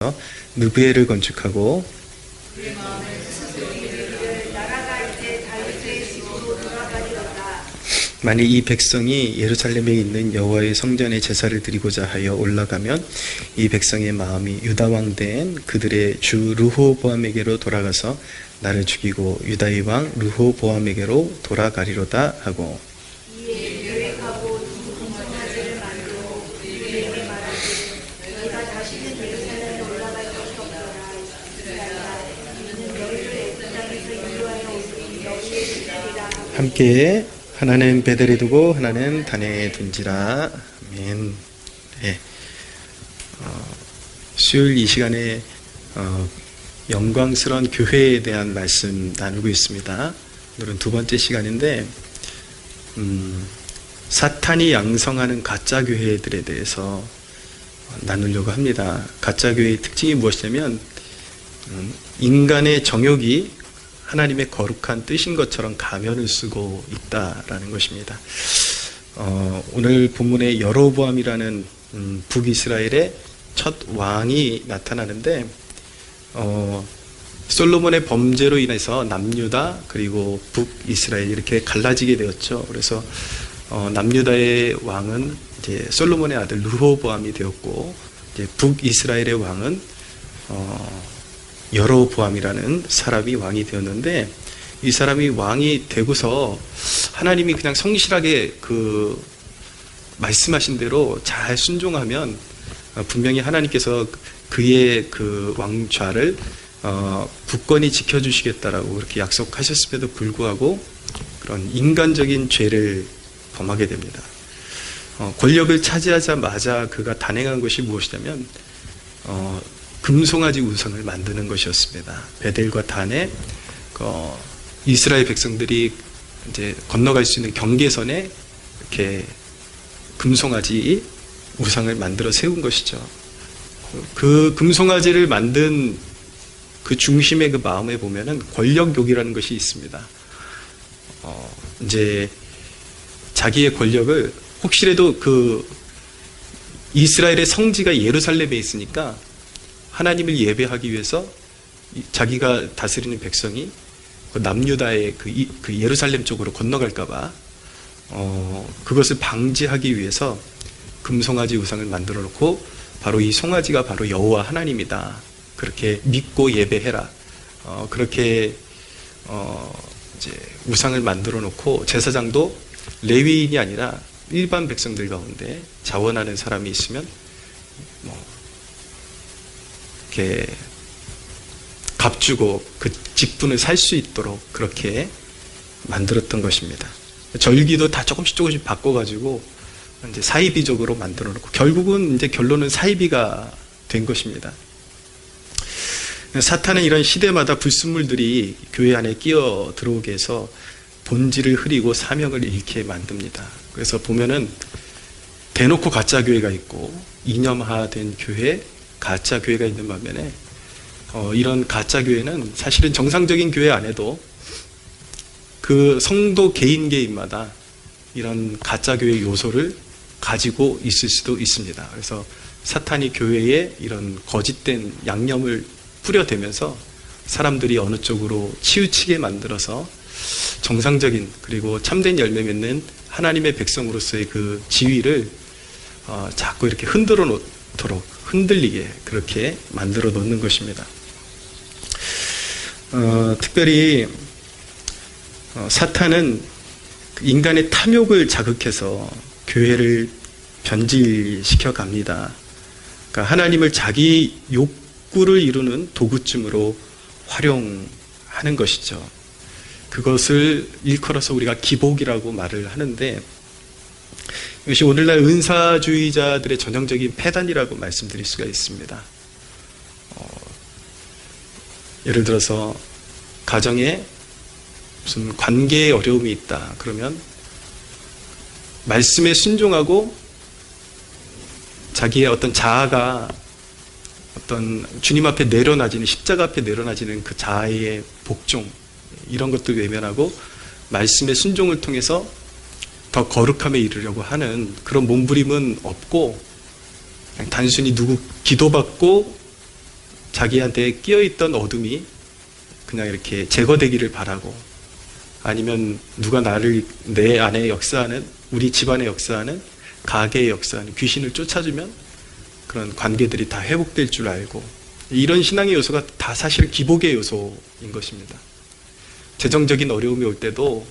그래서 느브에를 건축하고 만일 이 백성이 예루살렘에 있는 여호와의 성전에 제사를 드리고자 하여 올라가면 이 백성의 마음이 유다 왕 된 그들의 주 르호보암에게로 돌아가서 나를 죽이고 유다의 왕 르호보암에게로 돌아가리로다 하고 함께 하나는 베델에 두고 하나는 단에 둔지라. 아멘. 네. 수요일 이 시간에 영광스러운 교회에 대한 말씀 나누고 있습니다. 오늘은 두 번째 시간인데 사탄이 양성하는 가짜 교회들에 대해서 나누려고 합니다. 가짜 교회의 특징이 무엇이냐면 인간의 정욕이 하나님의 거룩한 뜻인 것처럼 가면을 쓰고 있다라는 것입니다. 오늘 본문에 여로보암이라는 북이스라엘의 첫 왕이 나타나는데 솔로몬의 범죄로 인해서 남유다 그리고 북이스라엘 이렇게 갈라지게 되었죠. 그래서 남유다의 왕은 이제 솔로몬의 아들 르호보암이 되었고 이제 북이스라엘의 왕은 여로보암이라는 사람이 왕이 되었는데 이 사람이 왕이 되고서 하나님이 그냥 성실하게 그 말씀하신 대로 잘 순종하면 분명히 하나님께서 그의 그 왕좌를 굳건히 지켜주시겠다라고 그렇게 약속하셨음에도 불구하고 그런 인간적인 죄를 범하게 됩니다. 권력을 차지하자마자 그가 단행한 것이 무엇이냐면 금송아지 우상을 만드는 것이었습니다. 베델과 단에 이스라엘 백성들이 이제 건너갈 수 있는 경계선에 이렇게 금송아지 우상을 만들어 세운 것이죠. 그 금송아지를 만든 그 중심의 그 마음에 보면은 권력욕이라는 것이 있습니다. 이제 자기의 권력을 혹시라도 그 이스라엘의 성지가 예루살렘에 있으니까 하나님을 예배하기 위해서 자기가 다스리는 백성이 남유다의 그 예루살렘 쪽으로 건너갈까봐 그것을 방지하기 위해서 금송아지 우상을 만들어 놓고 바로 이 송아지가 바로 여호와 하나님이다. 그렇게 믿고 예배해라. 그렇게 이제 우상을 만들어 놓고 제사장도 레위인이 아니라 일반 백성들 가운데 자원하는 사람이 있으면 이렇게 값주고 그 직분을 살 수 있도록 그렇게 만들었던 것입니다. 절기도 다 조금씩 바꿔가지고 이제 사이비적으로 만들어 놓고 결국은 이제 결론은 사이비가 된 것입니다. 사탄은 이런 시대마다 불순물들이 교회 안에 끼어 들어오게 해서 본질을 흐리고 사명을 잃게 만듭니다. 그래서 보면은 대놓고 가짜 교회가 있고 이념화된 교회, 가짜 교회가 있는 반면에 이런 가짜 교회는 사실은 정상적인 교회 안에도 그 성도 개인마다 이런 가짜 교회 요소를 가지고 있을 수도 있습니다. 그래서 사탄이 교회에 이런 거짓된 양념을 뿌려대면서 사람들이 어느 쪽으로 치우치게 만들어서 정상적인 그리고 참된 열매 맺는 하나님의 백성으로서의 그 지위를 자꾸 이렇게 흔들어 놓도록 흔들리게 그렇게 만들어 놓는 것입니다. 특별히 사탄은 인간의 탐욕을 자극해서 교회를 변질시켜 갑니다. 그러니까 하나님을 자기 욕구를 이루는 도구쯤으로 활용하는 것이죠. 그것을 일컬어서 우리가 기복이라고 말을 하는데 이것이 오늘날 은사주의자들의 전형적인 패단이라고 말씀드릴 수가 있습니다. 예를 들어서 가정에 무슨 관계에 어려움이 있다 그러면 말씀에 순종하고 자기의 어떤 자아가 어떤 주님 앞에 내려놔지는 십자가 앞에 내려놔지는 그 자아의 복종 이런 것도 외면하고 말씀의 순종을 통해서 더 거룩함에 이르려고 하는 그런 몸부림은 없고 그냥 단순히 누구 기도받고 자기한테 끼어있던 어둠이 그냥 이렇게 제거되기를 바라고, 아니면 누가 내 안에 역사하는, 우리 집안에 역사하는, 가게에 역사하는 귀신을 쫓아주면 그런 관계들이 다 회복될 줄 알고, 이런 신앙의 요소가 다 사실 기복의 요소인 것입니다. 재정적인 어려움이 올 때도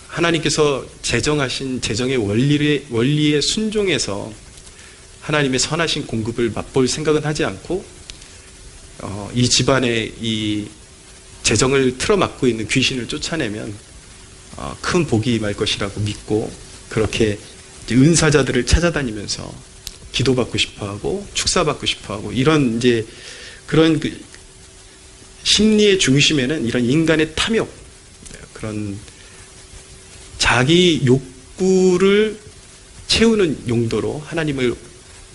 하나님께서 제정하신 재정의 원리에 순종해서 하나님의 선하신 공급을 맛볼 생각은 하지 않고, 이 집안에 이 재정을 틀어막고 있는 귀신을 쫓아내면 큰 복이 임할 것이라고 믿고, 그렇게 은사자들을 찾아다니면서 기도받고 싶어하고 축사받고 싶어하고, 이런 이제 그런 심리의 중심에는 이런 인간의 탐욕, 그런 자기 욕구를 채우는 용도로 하나님을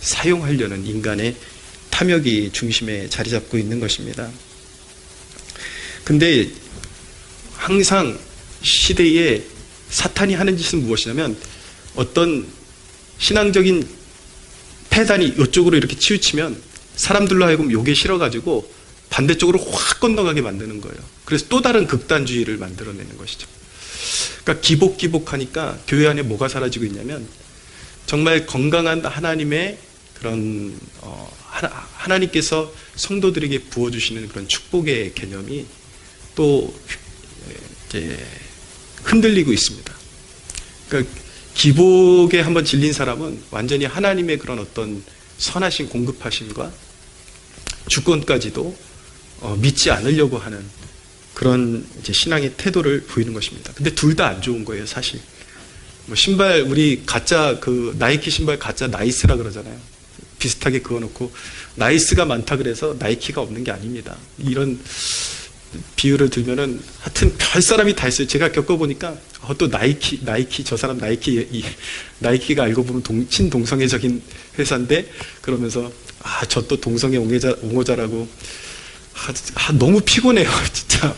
사용하려는 인간의 탐욕이 중심에 자리 잡고 있는 것입니다. 근데 항상 시대에 사탄이 하는 짓은 무엇이냐면, 어떤 신앙적인 패단이 이쪽으로 이렇게 치우치면 사람들로 하여금 요게 싫어가지고 반대쪽으로 확 건너가게 만드는 거예요. 그래서 또 다른 극단주의를 만들어내는 것이죠. 그러니까 기복하니까 교회 안에 뭐가 사라지고 있냐면, 정말 건강한 하나님의 그런 하나님께서 성도들에게 부어주시는 그런 축복의 개념이 또 이제 흔들리고 있습니다. 그러니까 기복에 한번 질린 사람은 완전히 하나님의 그런 어떤 선하신 공급하심과 주권까지도 믿지 않으려고 하는 그런 이제 신앙의 태도를 보이는 것입니다. 근데 둘 다 안 좋은 거예요, 사실. 뭐 신발, 우리 가짜 나이키 신발 가짜 나이스라 그러잖아요. 비슷하게 그어놓고 나이스가 많다 그래서 나이키가 없는 게 아닙니다. 이런 비유를 들면은 하여튼 별 사람이 다 있어요. 제가 겪어보니까 또 나이키 저 사람 나이키가 알고 보면 친동성애적인 회사인데, 그러면서 저 또 동성애 옹호자라고 너무 피곤해요, 진짜.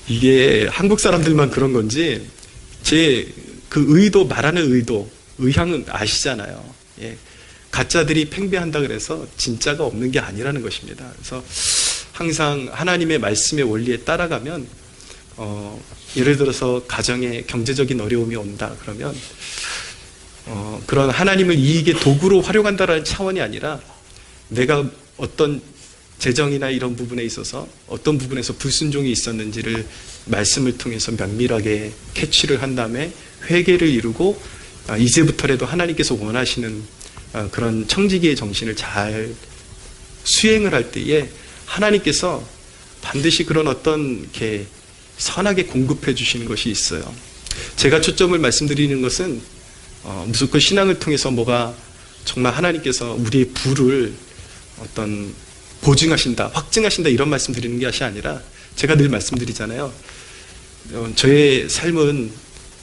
이게 한국 사람들만 그런 건지 제 그 의도, 말하는 의향은 아시잖아요. 예. 가짜들이 팽배한다 그래서 진짜가 없는 게 아니라는 것입니다. 그래서 항상 하나님의 말씀의 원리에 따라가면, 예를 들어서 가정에 경제적인 어려움이 온다 그러면 그런 하나님을 이익의 도구로 활용한다라는 차원이 아니라, 내가 어떤 재정이나 이런 부분에 있어서 어떤 부분에서 불순종이 있었는지를 말씀을 통해서 면밀하게 캐치를 한 다음에 회개를 이루고, 이제부터라도 하나님께서 원하시는 그런 청지기의 정신을 잘 수행을 할 때에 하나님께서 반드시 그런 어떤 이렇게 선하게 공급해 주시는 것이 있어요. 제가 초점을 말씀드리는 것은 무조건 신앙을 통해서 뭐가 정말 하나님께서 우리의 부를 어떤 보증하신다, 확증하신다, 이런 말씀 드리는 것이 아니라, 제가 늘 말씀드리잖아요. 저의 삶은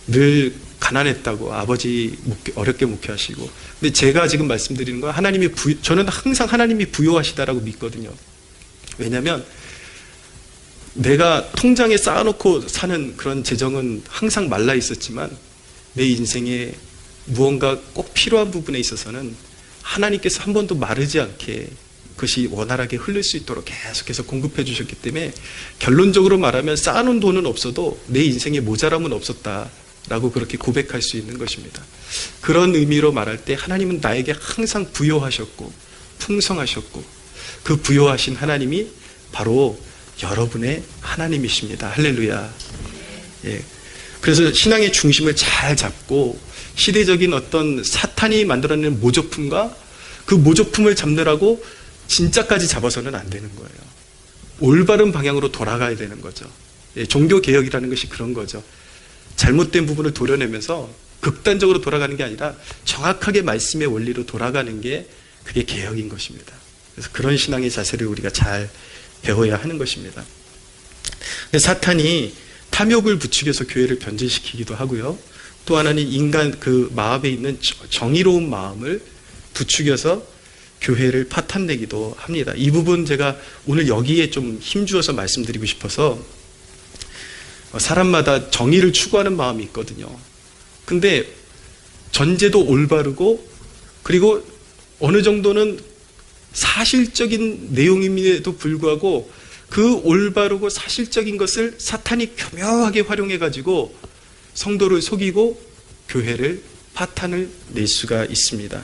늘 가난했다고, 아버지 어렵게 목회하시고, 근데 제가 지금 말씀드리는 건 저는 항상 하나님이 부요하시다라고 믿거든요. 왜냐하면 내가 통장에 쌓아놓고 사는 그런 재정은 항상 말라 있었지만, 내 인생에 무언가 꼭 필요한 부분에 있어서는 하나님께서 한 번도 마르지 않게 그것이 원활하게 흐를 수 있도록 계속해서 공급해 주셨기 때문에, 결론적으로 말하면 쌓아놓은 돈은 없어도 내 인생에 모자람은 없었다라고 그렇게 고백할 수 있는 것입니다. 그런 의미로 말할 때 하나님은 나에게 항상 부요하셨고 풍성하셨고, 그 부요하신 하나님이 바로 여러분의 하나님이십니다. 할렐루야. 예. 그래서 신앙의 중심을 잘 잡고, 시대적인 어떤 사탄이 만들어내는 모조품과 그 모조품을 잡느라고 진짜까지 잡아서는 안 되는 거예요. 올바른 방향으로 돌아가야 되는 거죠. 예, 종교개혁이라는 것이 그런 거죠. 잘못된 부분을 도려내면서 극단적으로 돌아가는 게 아니라 정확하게 말씀의 원리로 돌아가는 게, 그게 개혁인 것입니다. 그래서 그런 신앙의 자세를 우리가 잘 배워야 하는 것입니다. 근데 사탄이 탐욕을 부추겨서 교회를 변질시키기도 하고요. 또 하나는 인간 그 마음에 있는 정의로운 마음을 부추겨서 교회를 파탄내기도 합니다. 이 부분 제가 오늘 여기에 좀 힘주어서 말씀드리고 싶어서, 사람마다 정의를 추구하는 마음이 있거든요. 근데 전제도 올바르고, 그리고 어느 정도는 사실적인 내용임에도 불구하고 그 올바르고 사실적인 것을 사탄이 교묘하게 활용해가지고 성도를 속이고 교회를 파탄을 낼 수가 있습니다.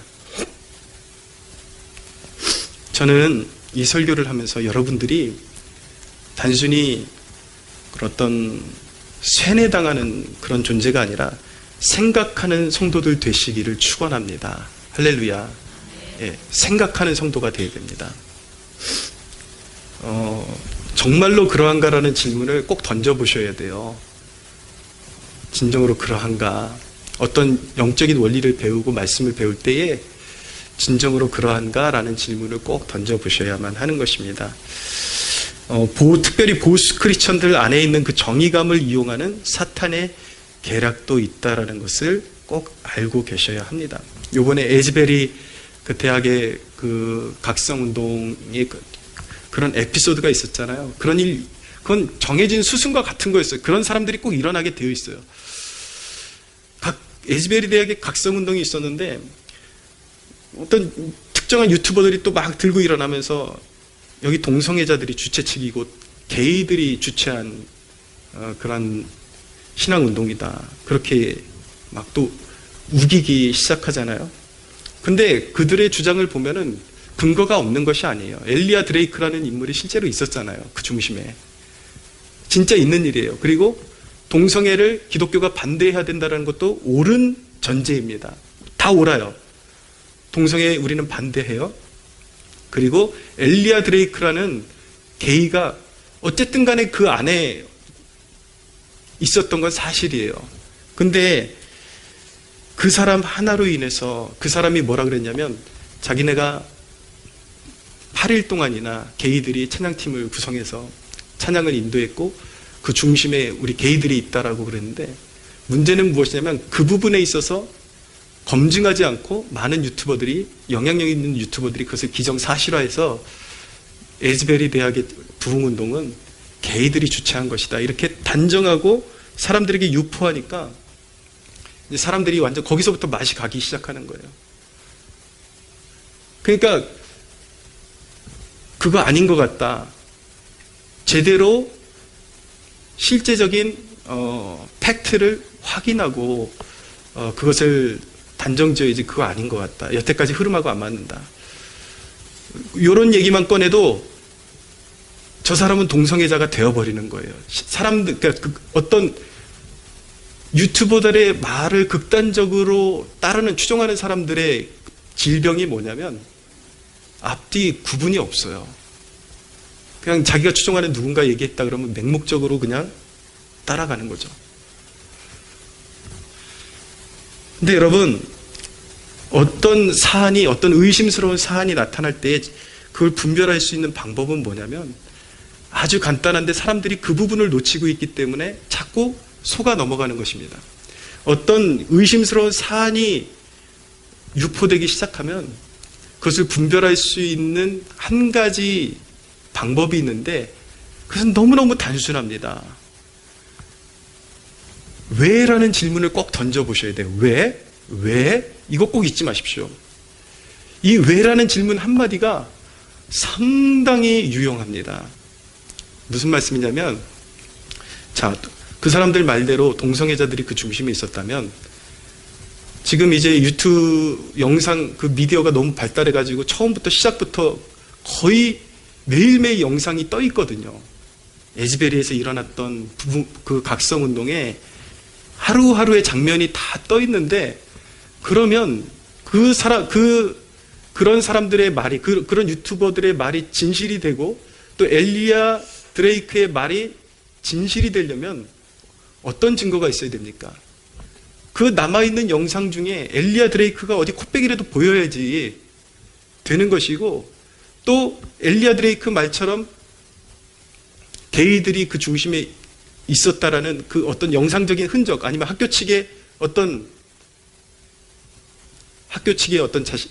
저는 이 설교를 하면서 여러분들이 단순히 어떤 쇠뇌당하는 그런 존재가 아니라 생각하는 성도들 되시기를 축원합니다. 할렐루야. 예, 생각하는 성도가 되어야 됩니다. 정말로 그러한가라는 질문을 꼭 던져보셔야 돼요. 진정으로 그러한가? 어떤 영적인 원리를 배우고 말씀을 배울 때에 진정으로 그러한가라는 질문을 꼭 던져보셔야만 하는 것입니다. 특별히 보수 크리스천들 안에 있는 그 정의감을 이용하는 사탄의 계략도 있다라는 것을 꼭 알고 계셔야 합니다. 요번에 에즈베리 그 대학의 그 각성운동의 그런 에피소드가 있었잖아요. 그건 정해진 수순과 같은 거였어요. 그런 사람들이 꼭 일어나게 되어 있어요. 에즈베리 대학의 각성운동이 있었는데 어떤 특정한 유튜버들이 또 막 들고 일어나면서 여기 동성애자들이 주최 측이고 게이들이 주최한 그런 신앙운동이다. 그렇게 막 또 우기기 시작하잖아요. 근데 그들의 주장을 보면은 근거가 없는 것이 아니에요. 엘리야 드레이크라는 인물이 실제로 있었잖아요. 그 중심에. 진짜 있는 일이에요. 그리고 동성애를 기독교가 반대해야 된다는 것도 옳은 전제입니다. 다 옳아요. 동성애 우리는 반대해요. 그리고 엘리야 드레이크라는 게이가 어쨌든 간에 그 안에 있었던 건 사실이에요. 근데 그 사람 하나로 인해서 그 사람이 뭐라 그랬냐면 자기네가 8일 동안이나 게이들이 찬양팀을 구성해서 찬양을 인도했고 그 중심에 우리 게이들이 있다라고 그랬는데 문제는 무엇이냐면 그 부분에 있어서 검증하지 않고 많은 유튜버들이 영향력 있는 유튜버들이 그것을 기정사실화해서 에즈베리 대학의 부흥운동은 게이들이 주최한 것이다 이렇게 단정하고 사람들에게 유포하니까 이제 사람들이 완전 거기서부터 맛이 가기 시작하는 거예요. 그러니까 그거 아닌 것 같다. 제대로 실제적인 팩트를 확인하고 그것을 단정지어야지 그거 아닌 것 같다. 여태까지 흐름하고 안 맞는다. 이런 얘기만 꺼내도 저 사람은 동성애자가 되어버리는 거예요. 그러니까 어떤 유튜버들의 말을 극단적으로 따르는 추종하는 사람들의 질병이 뭐냐면 앞뒤 구분이 없어요. 그냥 자기가 추종하는 누군가 얘기했다 그러면 맹목적으로 그냥 따라가는 거죠. 근데 여러분, 어떤 사안이, 어떤 의심스러운 사안이 나타날 때 그걸 분별할 수 있는 방법은 뭐냐면 아주 간단한데 사람들이 그 부분을 놓치고 있기 때문에 자꾸 속아 넘어가는 것입니다. 어떤 의심스러운 사안이 유포되기 시작하면 그것을 분별할 수 있는 한 가지 방법이 있는데 그것은 너무너무 단순합니다. 왜? 라는 질문을 꼭 던져보셔야 돼요. 왜? 왜? 이거 꼭 잊지 마십시오. 이 왜라는 질문 한마디가 상당히 유용합니다. 무슨 말씀이냐면 자, 그 사람들 말대로 동성애자들이 그 중심에 있었다면 지금 이제 유튜브 영상 그 미디어가 너무 발달해가지고 처음부터 시작부터 거의 매일매일 영상이 떠 있거든요. 에즈베리에서 일어났던 그 각성운동에 하루하루의 장면이 다 떠 있는데 그러면 그런 사람들의 말이 그런 유튜버들의 말이 진실이 되고 또 엘리야 드레이크의 말이 진실이 되려면 어떤 증거가 있어야 됩니까? 그 남아있는 영상 중에 엘리야 드레이크가 어디 콧배기라도 보여야지 되는 것이고 또 엘리야 드레이크 말처럼 게이들이 그 중심에 있었다라는 그 어떤 영상적인 흔적 아니면 학교 측의 어떤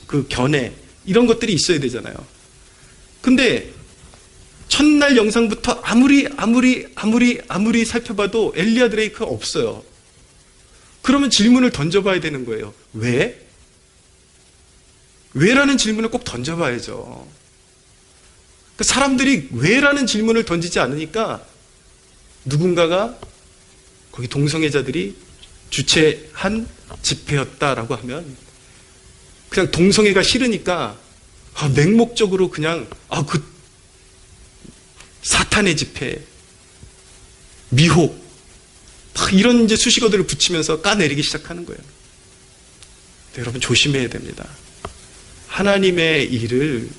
그 견해 이런 것들이 있어야 되잖아요. 근데 첫날 영상부터 아무리 살펴봐도 엘리야 드레이크가 없어요. 그러면 질문을 던져봐야 되는 거예요. 왜? 왜라는 질문을 꼭 던져봐야죠. 그 사람들이 왜라는 질문을 던지지 않으니까 누군가가 거기 동성애자들이 주최한 집회였다라고 하면 그냥 동성애가 싫으니까 맹목적으로 그냥 그 사탄의 집회, 미혹 이런 이제 수식어들을 붙이면서 까내리기 시작하는 거예요. 네, 여러분 조심해야 됩니다. 하나님의 일을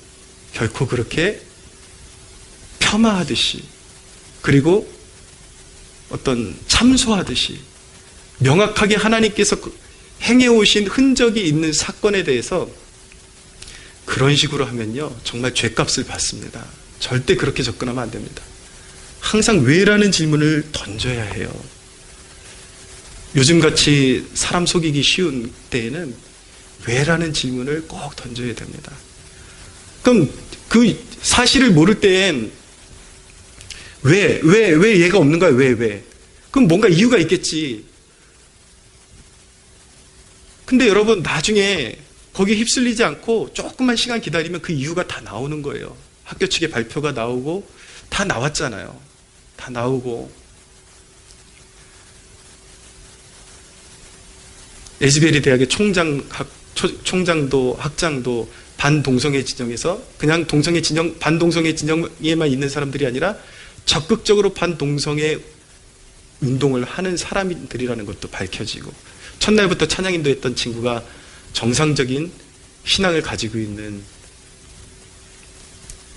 결코 그렇게 폄하하듯이 그리고 어떤 참소하듯이 명확하게 하나님께서 행해오신 흔적이 있는 사건에 대해서 그런 식으로 하면요 정말 죗값을 받습니다. 절대 그렇게 접근하면 안 됩니다. 항상 왜라는 질문을 던져야 해요. 요즘같이 사람 속이기 쉬운 때에는 왜라는 질문을 꼭 던져야 됩니다. 그럼 그 사실을 모를 때엔 왜 얘가 없는 거야? 왜? 그럼 뭔가 이유가 있겠지. 근데 여러분 나중에 거기에 휩쓸리지 않고 조금만 시간 기다리면 그 이유가 다 나오는 거예요. 학교 측의 발표가 나오고 다 나왔잖아요. 다 나오고 에즈베리 대학의 총장도 학장도 반동성애 진영에서 그냥 동성애 진영 반동성애 진영에만 있는 사람들이 아니라 적극적으로 반동성애 운동을 하는 사람들이라는 것도 밝혀지고 첫날부터 찬양인도 했던 친구가 정상적인 신앙을 가지고 있는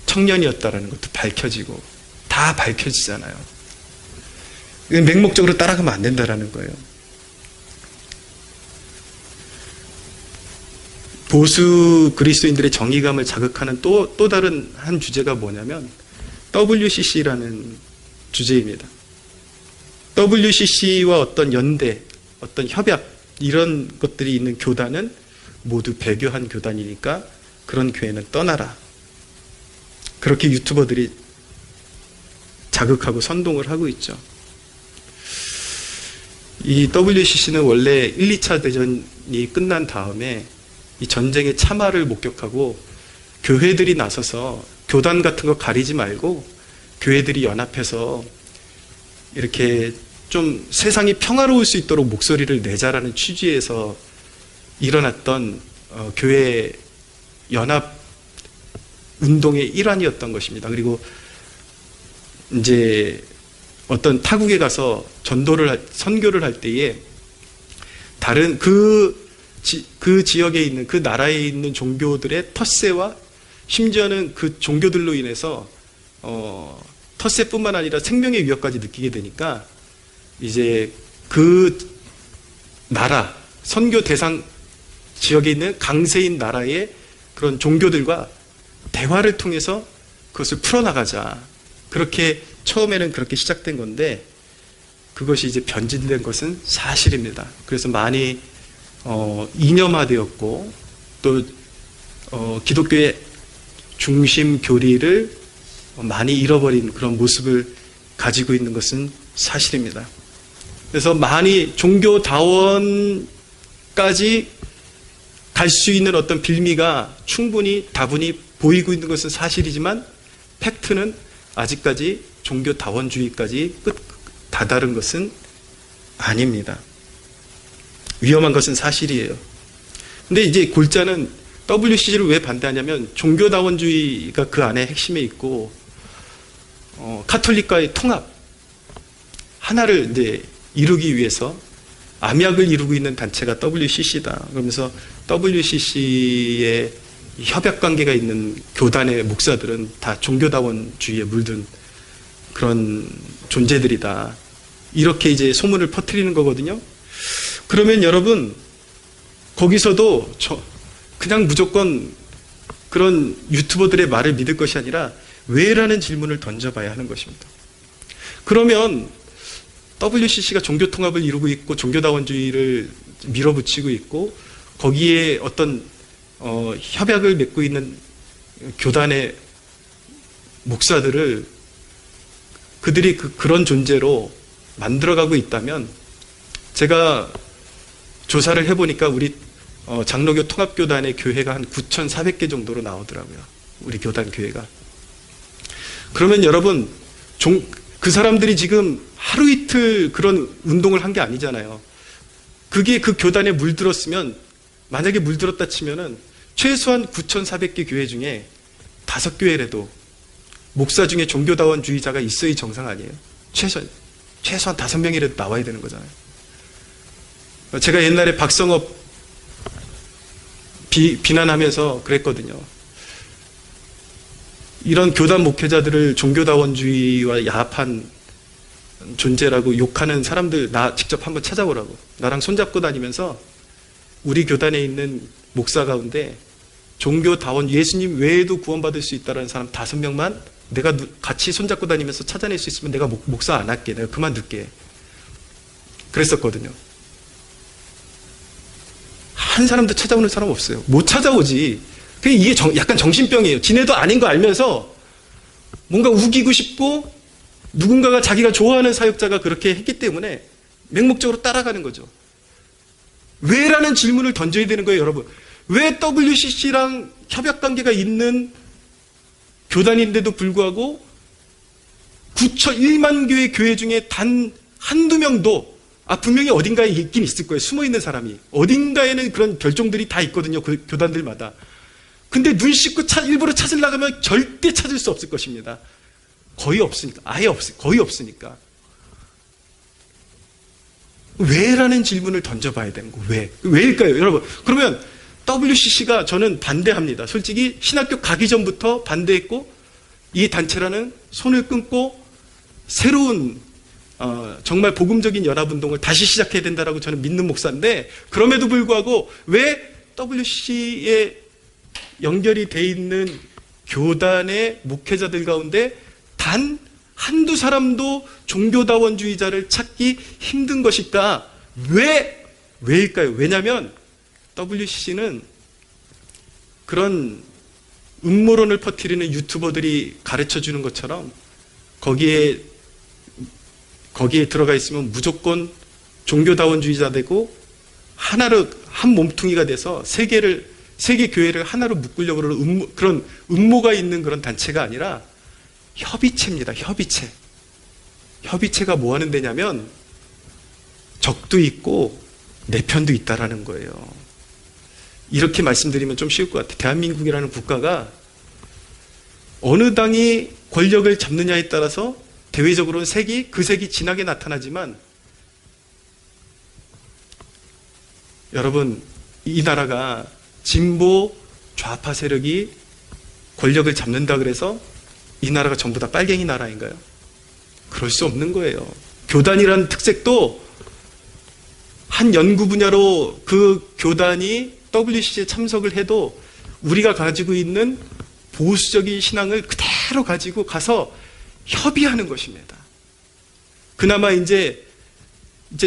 청년이었다라는 것도 밝혀지고 다 밝혀지잖아요. 맹목적으로 따라가면 안 된다라는 거예요. 보수 그리스도인들의 정의감을 자극하는 또 다른 한 주제가 뭐냐면 WCC라는 주제입니다. WCC와 어떤 연대, 어떤 협약 이런 것들이 있는 교단은 모두 배교한 교단이니까 그런 교회는 떠나라. 그렇게 유튜버들이 자극하고 선동을 하고 있죠. 이 WCC는 원래 1, 2차 대전이 끝난 다음에 이 전쟁의 참화를 목격하고 교회들이 나서서 교단 같은 거 가리지 말고 교회들이 연합해서 이렇게 좀 세상이 평화로울 수 있도록 목소리를 내자라는 취지에서 일어났던 교회 연합 운동의 일환이었던 것입니다. 그리고 이제 어떤 타국에 가서 선교를 할 때에 다른 그 지역에 있는 그 나라에 있는 종교들의 텃세와 심지어는 그 종교들로 인해서 텃세뿐만 아니라 생명의 위협까지 느끼게 되니까 이제 그 나라 선교 대상 지역에 있는 강세인 나라의 그런 종교들과 대화를 통해서 그것을 풀어나가자. 그렇게 처음에는 그렇게 시작된 건데 그것이 이제 변질된 것은 사실입니다. 그래서 많이 이념화되었고 또 기독교의 중심 교리를 많이 잃어버린 그런 모습을 가지고 있는 것은 사실입니다. 그래서 많이 종교다원까지 갈 수 있는 어떤 빌미가 충분히 다분히 보이고 있는 것은 사실이지만 팩트는 아직까지 종교다원주의까지 다다른 것은 아닙니다. 위험한 것은 사실이에요. 근데 이제 골자는 WCC를 왜 반대하냐면 종교다원주의가 그 안에 핵심에 있고 카톨릭과의 통합 하나를 이제 이루기 위해서 암약을 이루고 있는 단체가 WCC다. 그러면서 WCC의 협약 관계가 있는 교단의 목사들은 다 종교다원주의에 물든 그런 존재들이다. 이렇게 이제 소문을 퍼뜨리는 거거든요. 그러면 여러분 거기서도 그냥 무조건 그런 유튜버들의 말을 믿을 것이 아니라 왜라는 질문을 던져봐야 하는 것입니다. 그러면 WCC가 종교통합을 이루고 있고 종교다원주의를 밀어붙이고 있고 거기에 어떤 협약을 맺고 있는 교단의 목사들을 그들이 그런 존재로 만들어가고 있다면 제가 조사를 해보니까 우리 장로교 통합교단의 교회가 한 9,400개 정도로 나오더라고요. 우리 교단 교회가. 그러면 여러분, 그 사람들이 지금 하루 이틀 그런 운동을 한 게 아니잖아요. 그게 그 교단에 물들었으면, 만약에 물들었다 치면은 최소한 9,400개 교회 중에 5교회라도 목사 중에 종교다원주의자가 있어야 정상 아니에요? 최소한 5명이라도 나와야 되는 거잖아요. 제가 옛날에 박성업 비난하면서 그랬거든요. 이런 교단 목회자들을 종교다원주의와 야합한 존재라고 욕하는 사람들 나 직접 한번 찾아보라고. 나랑 손잡고 다니면서 우리 교단에 있는 목사 가운데 종교다원, 예수님 외에도 구원받을 수 있다는 사람 5명만 내가 같이 손잡고 다니면서 찾아낼 수 있으면 내가 목사 안 할게. 내가 그만둘게. 그랬었거든요. 한 사람도 찾아오는 사람 없어요. 못 찾아오지. 이게 약간 정신병이에요. 지네도 아닌 거 알면서 뭔가 우기고 싶고 누군가가 자기가 좋아하는 사역자가 그렇게 했기 때문에 맹목적으로 따라가는 거죠. 왜라는 질문을 던져야 되는 거예요, 여러분. 왜 WCC랑 협약관계가 있는 교단인데도 불구하고 1만 개의 교회 중에 단 한두 명도 분명히 어딘가에 있긴 있을 거예요. 숨어있는 사람이. 어딘가에는 그런 결종들이 다 있거든요. 그 교단들마다. 근데 눈 씻고 일부러 찾으려고 하면 절대 찾을 수 없을 것입니다. 거의 없으니까. 거의 없으니까. 왜라는 질문을 던져봐야 되는 거. 왜? 왜일까요? 여러분. 그러면 WCC가 저는 반대합니다. 솔직히 신학교 가기 전부터 반대했고 이 단체라는 손을 끊고 새로운 정말 복음적인 연합운동을 다시 시작해야 된다라고 저는 믿는 목사인데 그럼에도 불구하고 왜 WCC에 연결이 돼 있는 교단의 목회자들 가운데 단 한두 사람도 종교다원주의자를 찾기 힘든 것일까? 왜일까요? 왜냐하면 WCC는 그런 음모론을 퍼뜨리는 유튜버들이 가르쳐주는 것처럼 거기에 들어가 있으면 무조건 종교다원주의자 되고 하나로 한 몸뚱이가 돼서 세계 교회를 하나로 묶으려고 하는 그런 음모가 있는 그런 단체가 아니라 협의체입니다. 협의체. 협의체가 뭐 하는 데냐면 적도 있고 내 편도 있다라는 거예요. 이렇게 말씀드리면 좀 쉬울 것 같아요. 대한민국이라는 국가가 어느 당이 권력을 잡느냐에 따라서 대외적으로는 그 색이 진하게 나타나지만 여러분 이 나라가 진보 좌파 세력이 권력을 잡는다 그래서 이 나라가 전부 다 빨갱이 나라인가요? 그럴 수 없는 거예요. 교단이라는 특색도 한 연구 분야로 그 교단이 WCC에 참석을 해도 우리가 가지고 있는 보수적인 신앙을 그대로 가지고 가서 협의하는 것입니다. 그나마 이제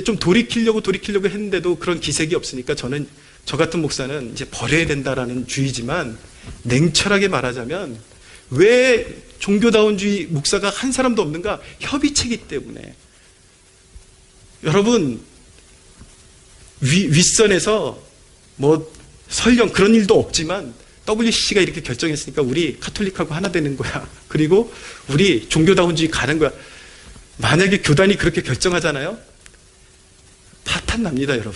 좀 돌이키려고 했는데도 그런 기색이 없으니까 저 같은 목사는 이제 버려야 된다라는 주의지만 냉철하게 말하자면 왜 종교다원주의 목사가 한 사람도 없는가? 협의체이기 때문에. 여러분 윗선에서 설령 그런 일도 없지만 WCC가 이렇게 결정했으니까 우리 카톨릭하고 하나 되는 거야. 그리고 우리 종교다원주의 가는 거야. 만약에 교단이 그렇게 결정하잖아요. 파탄 납니다, 여러분.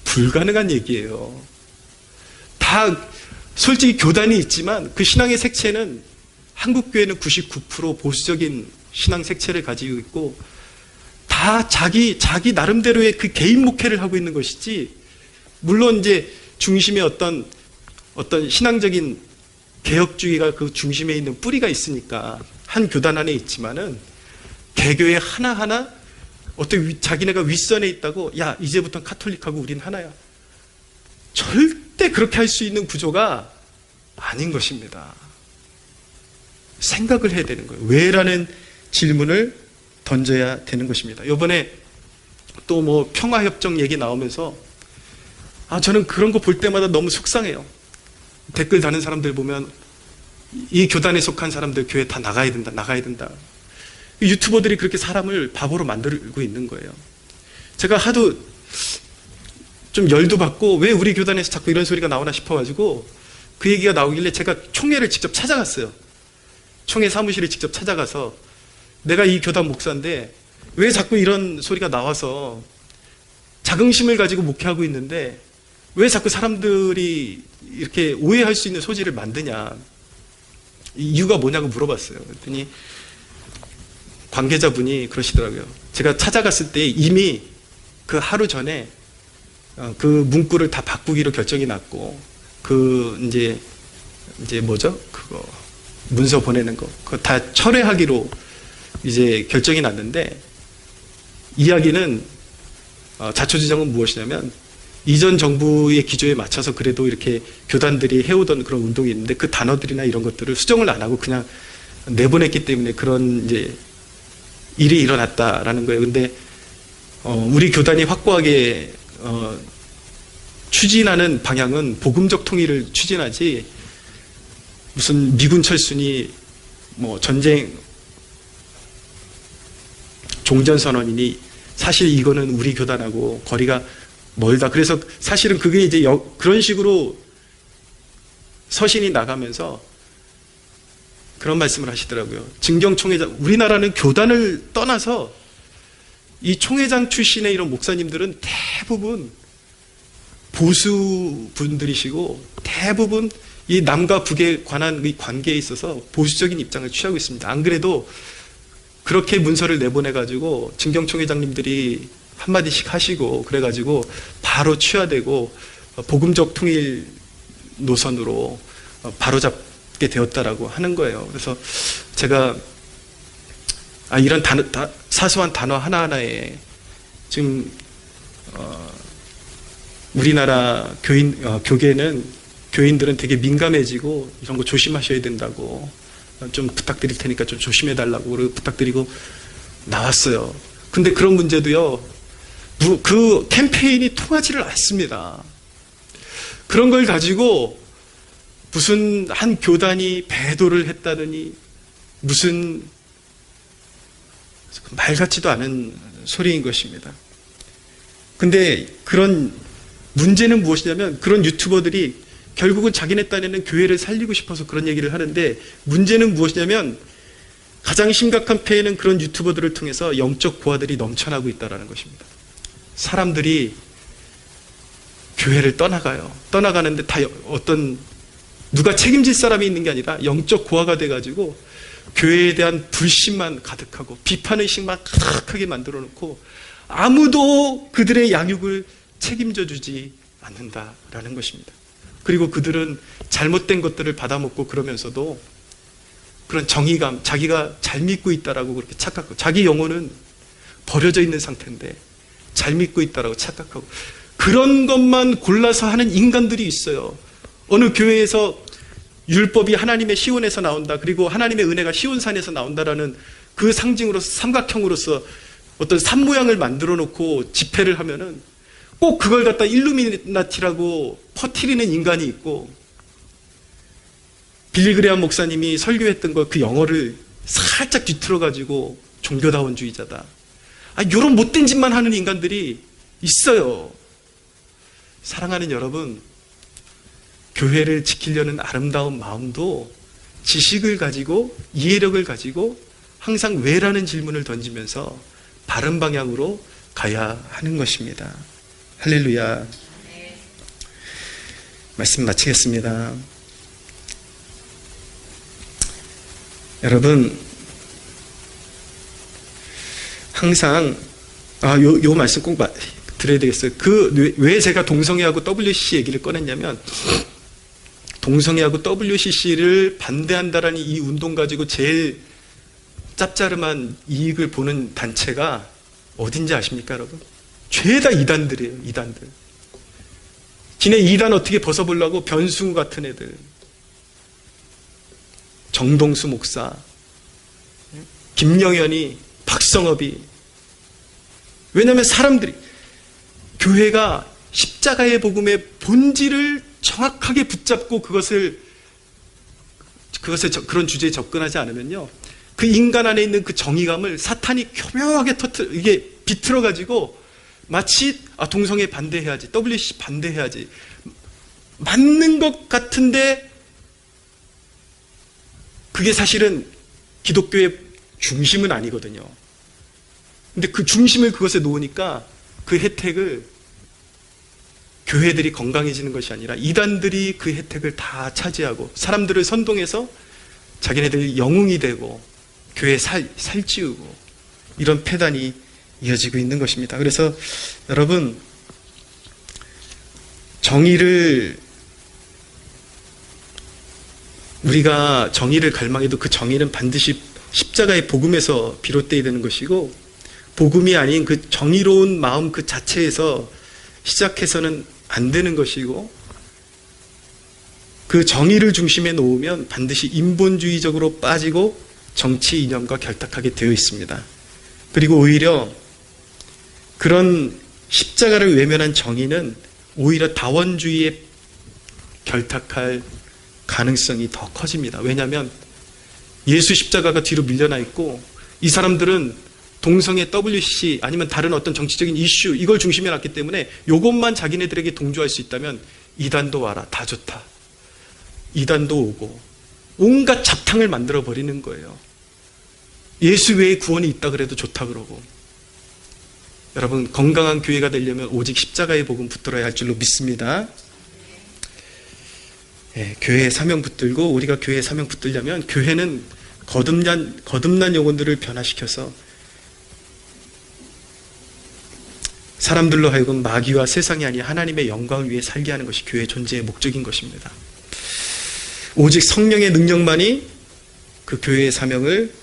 불가능한 얘기예요. 솔직히 교단이 있지만 그 신앙의 색채는 한국교회는 99% 보수적인 신앙 색채를 가지고 있고 다 자기 나름대로의 그 개인 목회를 하고 있는 것이지 물론 이제 중심에 어떤 신앙적인 개혁주의가 그 중심에 있는 뿌리가 있으니까 한 교단 안에 있지만은 개교회 하나하나 자기네가 윗선에 있다고 야 이제부터 카톨릭하고 우린 하나야. 절대 그렇게 할 수 있는 구조가 아닌 것입니다. 생각을 해야 되는 거예요. 왜라는 질문을 던져야 되는 것입니다. 이번에 또 평화협정 얘기 나오면서 저는 그런 거 볼 때마다 너무 속상해요. 댓글 다는 사람들 보면 이 교단에 속한 사람들 교회 다 나가야 된다. 유튜버들이 그렇게 사람을 바보로 만들고 있는 거예요. 제가 하도 좀 열도 받고 왜 우리 교단에서 자꾸 이런 소리가 나오나 싶어가지고 그 얘기가 나오길래 제가 총회를 직접 찾아갔어요. 총회 사무실에 직접 찾아가서 내가 이 교단 목사인데 왜 자꾸 이런 소리가 나와서 자긍심을 가지고 목회하고 있는데 왜 자꾸 사람들이 이렇게 오해할 수 있는 소지를 만드냐, 이유가 뭐냐고 물어봤어요. 그랬더니 관계자분이 그러시더라고요. 제가 찾아갔을 때 이미 그 하루 전에 그 문구를 다 바꾸기로 결정이 났고, 그 이제 뭐죠? 그거 문서 보내는 거 그거 다 철회하기로 이제 결정이 났는데, 이야기는 자초지종은 무엇이냐면 이전 정부의 기조에 맞춰서 그래도 이렇게 교단들이 해오던 그런 운동이 있는데 그 단어들이나 이런 것들을 수정을 안 하고 그냥 내보냈기 때문에 그런 이제 일이 일어났다라는 거예요. 근데 우리 교단이 확고하게 추진하는 방향은 복음적 통일을 추진하지, 무슨 미군 철수니 뭐 전쟁 종전선언이니, 사실 이거는 우리 교단하고 거리가 멀다. 그래서 사실은 그게 이제 그런 식으로 서신이 나가면서 그런 말씀을 하시더라고요. 진경 총회장, 우리나라는 교단을 떠나서 이 총회장 출신의 이런 목사님들은 대부분 보수 분들이시고, 대부분 이 남과 북에 관한 이 관계에 있어서 보수적인 입장을 취하고 있습니다. 안 그래도 그렇게 문서를 내보내가지고 진경 총회장님들이 한마디씩 하시고 그래가지고 바로 취하되고 복음적 통일 노선으로 바로 잡게 되었다라고 하는 거예요. 그래서 제가 이런 사소한 단어 하나하나에 지금 우리나라 교계는, 교인들은 되게 민감해지고 이런 거 조심하셔야 된다고 좀 부탁드릴 테니까 좀 조심해 달라고 부탁드리고 나왔어요. 근데 그런 문제도요, 그 캠페인이 통하지를 않습니다. 그런 걸 가지고 무슨 한 교단이 배도를 했다느니 무슨 말 같지도 않은 소리인 것입니다. 근데 그런 문제는 무엇이냐면, 그런 유튜버들이 결국은 자기네 딴에는 교회를 살리고 싶어서 그런 얘기를 하는데, 문제는 무엇이냐면 가장 심각한 폐해는 그런 유튜버들을 통해서 영적 부하들이 넘쳐나고 있다는 것입니다. 사람들이 교회를 떠나가요. 떠나가는데 다 누가 책임질 사람이 있는 게 아니라 영적 고아가 돼가지고 교회에 대한 불신만 가득하고 비판의식만 가득하게 만들어 놓고 아무도 그들의 양육을 책임져 주지 않는다라는 것입니다. 그리고 그들은 잘못된 것들을 받아먹고 그러면서도 그런 정의감, 자기가 잘 믿고 있다라고 그렇게 착각하고, 자기 영혼은 버려져 있는 상태인데 잘 믿고 있다라고 착각하고, 그런 것만 골라서 하는 인간들이 있어요. 어느 교회에서 율법이 하나님의 시온에서 나온다, 그리고 하나님의 은혜가 시온산에서 나온다라는 그 상징으로서, 삼각형으로서 어떤 산 모양을 만들어 놓고 집회를 하면은 꼭 그걸 갖다 일루미나티라고 퍼뜨리는 인간이 있고, 빌리 그레함 목사님이 설교했던 거 그 영어를 살짝 뒤틀어 가지고 종교다원주의자다, 이런 못된 짓만 하는 인간들이 있어요. 사랑하는 여러분, 교회를 지키려는 아름다운 마음도 지식을 가지고 이해력을 가지고 항상 왜라는 질문을 던지면서 바른 방향으로 가야 하는 것입니다. 할렐루야. 말씀 마치겠습니다. 여러분, 항상 요 말씀 꼭 드려야 되겠어요. 왜 제가 동성애하고 WCC 얘기를 꺼냈냐면, 동성애하고 WCC를 반대한다라는 이 운동 가지고 제일 짭짤한 이익을 보는 단체가 어딘지 아십니까, 여러분? 죄다 이단들이에요, 이단들. 지네 이단 어떻게 벗어보려고 변승우 같은 애들, 정동수 목사, 김영현이, 박성업이. 왜냐하면 사람들이, 교회가 십자가의 복음의 본질을 정확하게 붙잡고 그것을 그런 주제에 접근하지 않으면요, 그 인간 안에 있는 그 정의감을 사탄이 교묘하게 이게 비틀어 가지고 마치 동성애 반대해야지, WCC 반대해야지, 맞는 것 같은데 그게 사실은 기독교의 중심은 아니거든요. 근데 그 중심을 그것에 놓으니까 그 혜택을 교회들이 건강해지는 것이 아니라 이단들이 그 혜택을 다 차지하고 사람들을 선동해서 자기네들이 영웅이 되고 교회에 살찌우고 이런 폐단이 이어지고 있는 것입니다. 그래서 여러분, 우리가 정의를 갈망해도 그 정의는 반드시 십자가의 복음에서 비롯되어야 되는 것이고, 복음이 아닌 그 정의로운 마음 그 자체에서 시작해서는 안 되는 것이고, 그 정의를 중심에 놓으면 반드시 인본주의적으로 빠지고 정치 이념과 결탁하게 되어 있습니다. 그리고 오히려 그런 십자가를 외면한 정의는 오히려 다원주의에 결탁할 가능성이 더 커집니다. 왜냐하면 예수 십자가가 뒤로 밀려나 있고 이 사람들은 동성애, WC 아니면 다른 어떤 정치적인 이슈 이걸 중심에 놨기 때문에 이것만 자기네들에게 동조할 수 있다면 이단도 와라, 다 좋다. 이단도 오고 온갖 잡탕을 만들어 버리는 거예요. 예수 외에 구원이 있다 그래도 좋다 그러고. 여러분, 건강한 교회가 되려면 오직 십자가의 복음 붙들어야 할 줄로 믿습니다. 교회의 사명 붙들고, 우리가 교회의 사명 붙들려면 교회는 거듭난 영혼들을 변화시켜서 사람들로 하여금 마귀와 세상이 아닌 하나님의 영광을 위해 살게 하는 것이 교회의 존재의 목적인 것입니다. 오직 성령의 능력만이 그 교회의 사명을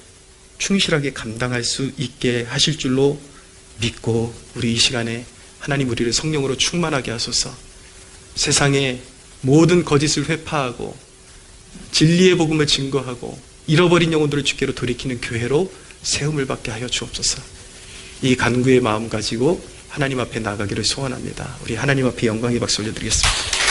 충실하게 감당할 수 있게 하실 줄로 믿고, 우리 이 시간에 하나님 우리를 성령으로 충만하게 하소서. 세상의 모든 거짓을 회파하고 진리의 복음을 증거하고 잃어버린 영혼들을 주께로 돌이키는 교회로 세움을 받게 하여 주옵소서. 이 간구의 마음 가지고 하나님 앞에 나가기를 소원합니다. 우리 하나님 앞에 영광의 박수 올려드리겠습니다.